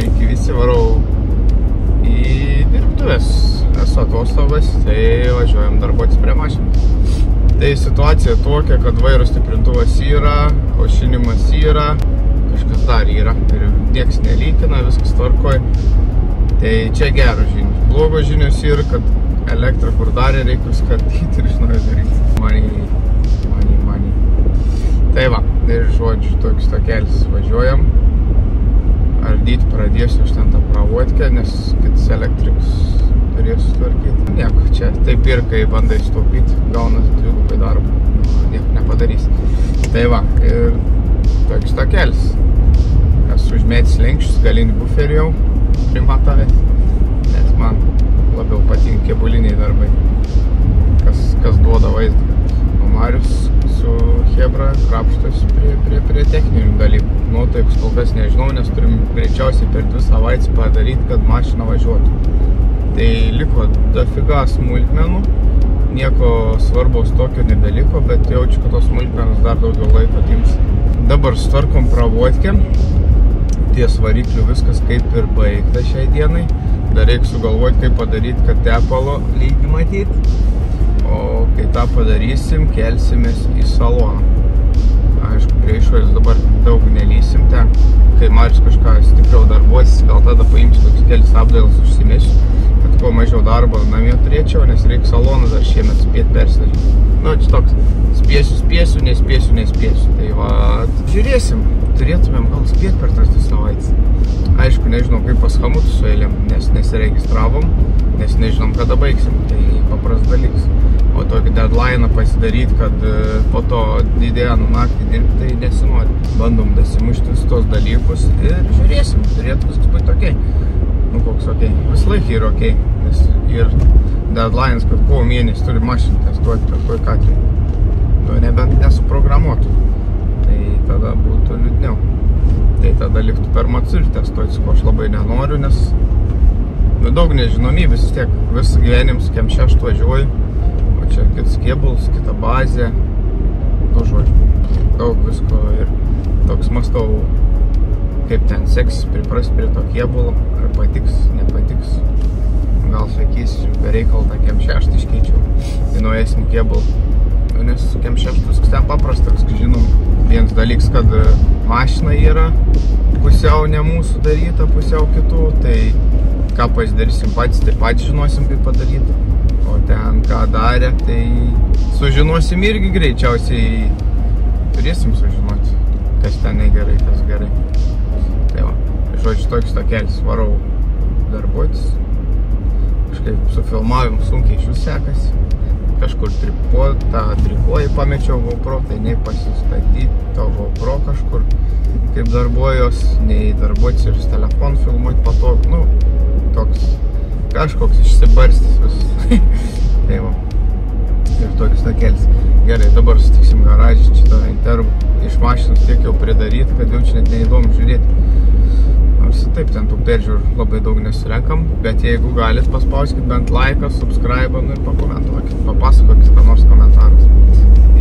Sveiki visi, varau į dirbtuvės. Esu atostogas, tai važiuojam darbuotis prie mašinos. Tai situacija tokia, kad vairo stiprintuvas yra, aušinimas yra, kažkas dar yra ir nieks nelykina, viskas tvarkoj. Tai čia geros žinios. Blogos žinios yra, kad elektrą kur darė, reikia skardyti ir iš naujo daryti. Money. Tai va, ir žodžiu, toks takelis važiuojam. Ardyti pradėsiu aš ten tą pravodkę, nes kitas elektrikus turėsiu sutvarkyti. Nieko, čia taip ir kai bandai sutaupyti, gaunas dvigubai darbą, nieko nepadarys. Tai va, ir toks takelis. Esu užmėtis lenkščius, galinį buferį jau primatavęs, nes man labiau patinka kėbuliniai darbai, kas duoda vaizdą. O Marius su Hebra krapštosi prie techninių dalykų. Nuotaikus kol kas nežinau, nes turim greičiausiai per 2 savaitės padaryti, kad mašina važiuotų. Tai liko dafiga smulkmenų, nieko svarbaus tokio nebeliko, bet jaučiu, kad tos smulkmenos dar daugiau laiko atims. Dabar sutvarkom pravodkę, ties variklių viskas kaip ir baigta šiai dienai. Dar reikia sugalvoti, kaip padaryti, kad tepalo lygį matyti. O kai tą padarysim, kelsimės į saloną. Aišku, prie išorės dabar daug nelysim ten. Kai Marius kažką stipriau darbuosis, gal tada paimsiu toks kelis apdailas užsimesiu, kad kuo mažiau darbo namie turėčiau, nes reikia saloną dar šiemet spėti persidaryti. Nu, čia toks spėsiu, nespėsiu. Tai va, žiūrėsim. Turėtumėm gal spėti per tas 2 savaitės. Aišku, nežinau, kaip pas Hamutų su eilėm, nes nesiregistravom, nes nežinom, kada baigsim. Tai papras dalyks. O tokį deadline'ą pasidaryti, kad po to didėjant naktį dirbti, tai nesinori. Bandom dasimušti visus tos dalykus ir žiūrėsim. Turėtų viskas būti okei. Nu, koks okei. Vis laik yra okei. Nes ir deadline'as, kad kovo mėnesį turi mašiną testuoti per toj katrį. Nu, nebent nesuprogramuotų. Tai tada būtų liūdniau. Tai tada liktų per Matsuri testuoti, ko aš labai nenoriu, nes daug nežinomybės vis tiek. Vis gyvenim su Kem6 važiuoju. O čia kitas kėbulas, kita bazė. Nu, žodžiu, daug visko ir toks mastau, kaip ten seksis pripras prie to kėbulo. Ar patiks, nepatiks. Gal sakysiu, be reikalo tą Kem6 iškeičiau į naujesnį kėbulą. Nes su Kem6 viskas ten paprasta, viskas žinom. Vienas dalyks, kad mašina yra pusiau ne mūsų daryta, pusiau kitų, tai ką pasidarysim patys, tai patys žinosim, kaip padaryti. O ten ką darė, tai sužinosim irgi greičiausiai, turėsim sužinoti, kas ten negerai, kas gerai. Tai va, žodžiu, toks takelis, varau darbuotis. Kažkaip su filmavimu sunkiai iš jų sekasi. Kažkur trikojį pamečiau GoPro, tai nei pasistatyti to GoPro kažkur, kaip darbuojos, nei darbuotis ir su telefonu filmuoti patogu, nu, toks kažkoks išsibarstis vis. Tai va, ir toks takelis. Gerai, dabar sutiksim garažį, šitą intervų iš mašinos tiek jau pridaryti, kad jau čia net neįdomu žiūrėti. Nors taip, ten tų peržiūrų labai daug nesurenkam, bet jeigu galit, paspauskit bent laiką, subscribe ir pakomentuokit, papasakokit ką nors komentaras.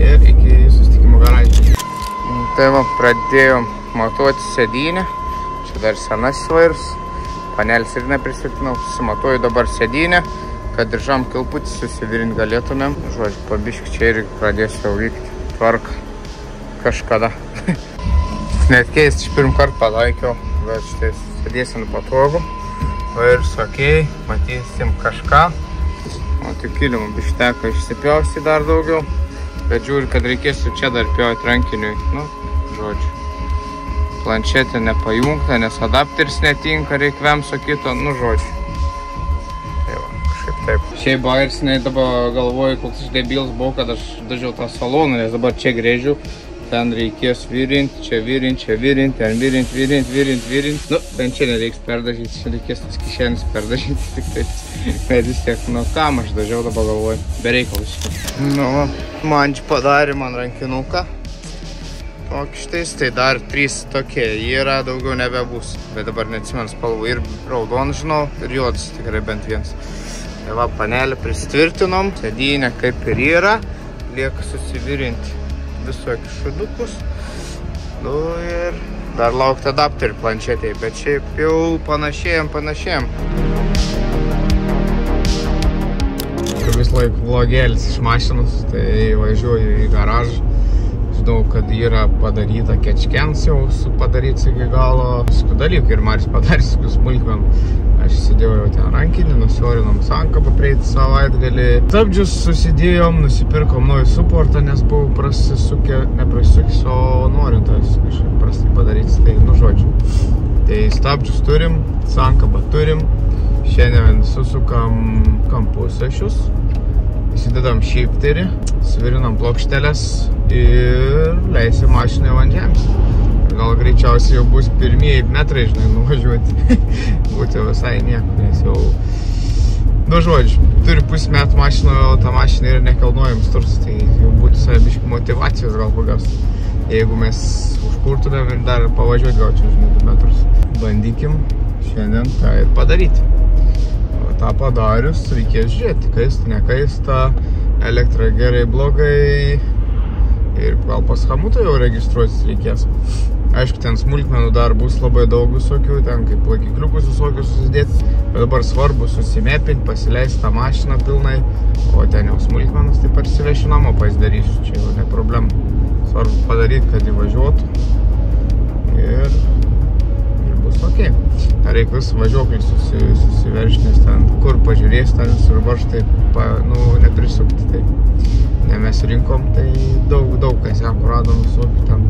Ir iki susitikimo garažį. Tai va, pradėjom matuoti sėdynę. Čia dar senas vairas. Panelis ir neprisvirtinau. Susimatuoju dabar sėdynę, kad diržam kilputį susivirinti galėtumėm. Žodžiu, pabiški čia irgi pradėsiu jau vykti tvarką kažkada. Net keist, iš pirm kart pataikiau. Bet štai sėdėsim patogu. Va ir sakei, matysim kažką. O tik kilimų bišteko išsipjausti dar daugiau. Bet žiūri, kad reikėsiu čia dar pjauti rankiniui. Nu, žodžiu. Planšetė nepajungta, nes adapteris netinka, reikia vemso kito. Nu, žodžiu. Tai va, kažkaip taip. Šiaip bairsinai dabar galvoju, koks aš debilas buvau, kad aš dažiau tą saloną, nes dabar čia grėžiu. Ten reikės virinti, čia virinti, ten virinti. Nu, bent čia nereiks perdažyti, čia reikės tas kišenis perdažyti tik taip. Bet vis tiek, nu, kam aš dažiau dabar galvoju, be reikalus. Nu, man čia padarė man rankinuką. Tokį štais, tai dar 3 tokie, yra daugiau nebebus. Bet dabar neatsimenu spalvų ir raudoną žinau, ir juodas tikrai bent vienas. Tai va, panelį pristvirtinom, sėdynė kaip ir yra, lieka susivirinti visokius šudukus. Nu ir Dar laukti adapterį planšetėje, bet šiaip jau panašėjam. Vis laik vlogėlis iš mašinos, tai važiuoju į garažą. Žinau, kad yra padaryta kečkens jau padarytas iki galo. Viskų dalykų ir Maris padarys viskų smulkmenų. Aš įsidėjau jau ten rankinį, nusiorinom sankabą prieitį savaitgalį. Stabdžius susidėjom, nusipirkom naują suportą, nes buvau neprasisukęs, o norintas kažkaip prastai padarytis, tai žodžiu. Tai stabdžius turim, sankabą turim. Šiandien susukam kampus ašius. Įsidedam shifterį, svirinam plokšteles ir leisim mašinai ant žemės. Gal greičiausiai jau bus pirmieji metrai, nuvažiuoti. Būtų visai nieko, nes jau... žodžiu, turi pusę metų mašino, o ta mašina yra nekalnojamas turtas, tai jau būtų savibiškai motyvacijos gal pagausti. Jeigu mes užkurtumėm ir dar pavažiuoti gal čia 2 metrus. Bandykim šiandien tą ir padaryti. tą padarius, reikės žiūrėti, kaista, nekaista, elektra gerai, blogai ir gal pas Hamutą jau registruotis reikės. Aišku, ten smulkmenų dar bus labai daug visokių, ten kaip laikikliukus visokius susidėti, bet dabar svarbu susimepinti, pasileisti tą mašiną pilnai, o ten jau smulkmenas tai parsivešiu namo pasidarysiu, čia jau ne problema. Svarbu padaryti, kad įvažiuotų ir bus ok. Reikia vis važiuoklį susiveršti, nes ten kur pažiūrės, ten visur varžtai neprisukti. Tai ne mes rinkom, tai daug kas jam radom visokių ten,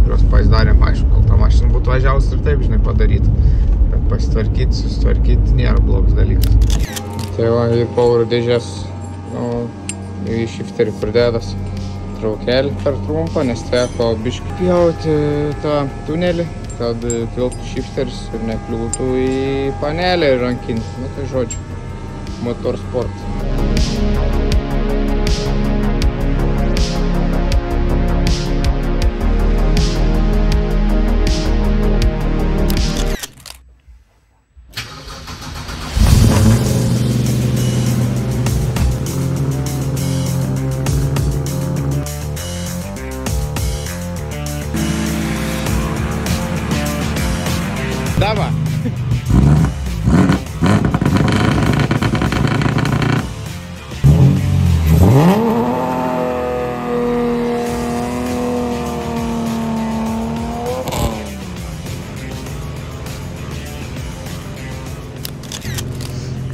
kurios pasidarėm, aišku, gal ta mašina būtų važiavus ir taip, žinai, padaryti. Bet pasitvarkyti, susitvarkyti nėra blogas dalykas. Tai va, ir power dėžės, į shifterį kur dėdas traukelį per trumpą, nes teko biškį pjauti tą tunelį, kad tilptų shifteris ir nekliūtų į panelę ir rankinį. Nu tai žodžiu, motorsport. Давай.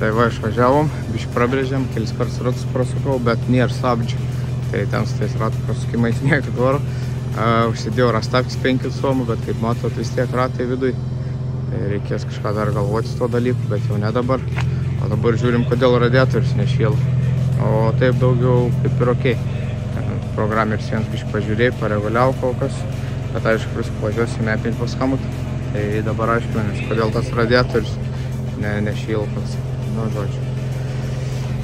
Tai va, išvažiavom, biškį prabrėžėm, kelis kartus ratus prasukau, bet nėra stabdžių. Tai ten su tais ratų prasukimais niekad varo. Užsidėjau rastapkis 5 suomų, bet kaip matot, vis tiek ratai viduj. Reikės kažką dar galvoti su tuo dalyku, bet jau ne dabar. O dabar žiūrim, kodėl radiatorius nešėla. O taip daugiau kaip ir ok. Programeris vienas biškį pažiūrėjai, pareguliavo kol kas. Bet aišku, viską važiuosime apinti pas Hamutą. Tai dabar aišku, nes kodėl tas radiatorius nešėla pats. Nu, žodžiu.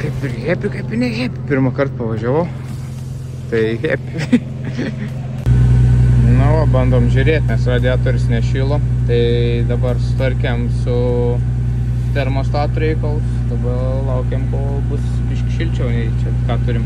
Kaip ir happy, kaip ir ne happy. Pirmą kartą pavažiavau. Tai happy. Na, va, bandom žiūrėti, nes radiatorius nešilo. Tai dabar sutvarkėm su termostatų reikalus. Dabar laukiam, kol bus biškį šilčiau, nei čia ką turim.